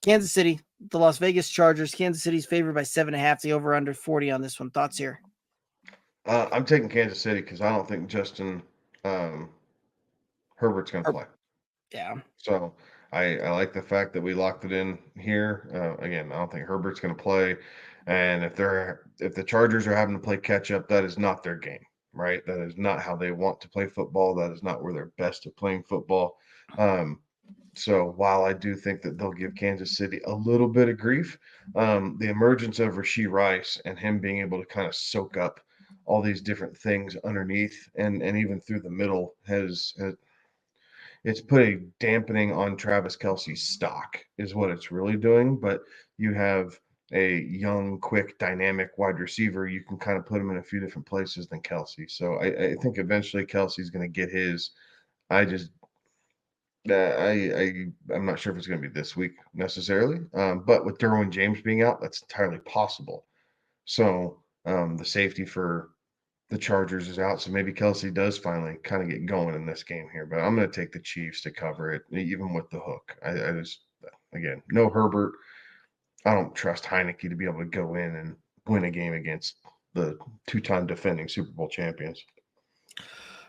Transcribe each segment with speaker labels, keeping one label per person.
Speaker 1: Kansas City, the Las Vegas Chargers. Kansas City's favored by 7.5. The over under 40 on this one. Thoughts here?
Speaker 2: I'm taking Kansas City because I don't think Justin um, Herbert's going to play.
Speaker 1: Yeah.
Speaker 2: So I like the fact that we locked it in here. Again, I don't think Herbert's going to play, and if the Chargers are having to play catch up, that is not their game, right? That is not how they want to play football. That is not where they're best at playing football. Um, so while I do think that they'll give Kansas City a little bit of grief, the emergence of Rashee Rice and him being able to kind of soak up all these different things underneath and even through the middle has it's put a dampening on Travis Kelce's stock, is what it's really doing. But you have a young, quick, dynamic wide receiver. You can kind of put him in a few different places than Kelsey. So I think eventually Kelsey's going to get his. I just I'm not sure if it's going to be this week necessarily, but with Derwin James being out, that's entirely possible. So the safety for the Chargers is out, so maybe Kelsey does finally kind of get going in this game here. But I'm going to take the Chiefs to cover it, even with the hook. I just, again, no Herbert. I don't trust Heineke to be able to go in and win a game against the two-time defending Super Bowl champions.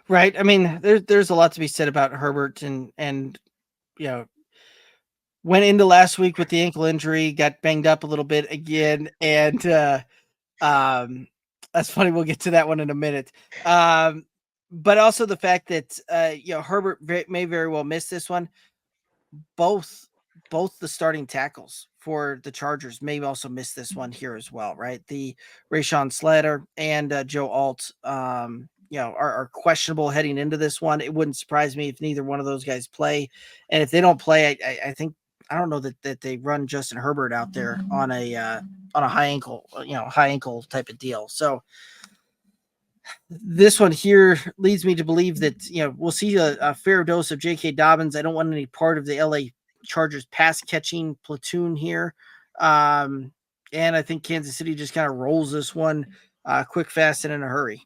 Speaker 1: Right. I mean, there's a lot to be said about Herbert and you know, went into last week with the ankle injury, got banged up a little bit again, and that's funny. We'll get to that one in a minute. But also the fact that Herbert may very well miss this one. Both the starting tackles for the Chargers may also miss this one here as well, right? The Rashawn Slater and Joe Alt, are questionable heading into this one. It wouldn't surprise me if neither one of those guys play, and if they don't play, I think I don't know that they run Justin Herbert out there on a high ankle type of deal. So this one here leads me to believe that we'll see a fair dose of J.K. Dobbins. I don't want any part of the L.A. Chargers pass catching platoon here, and I think Kansas City just kind of rolls this one quick, fast, and in a hurry.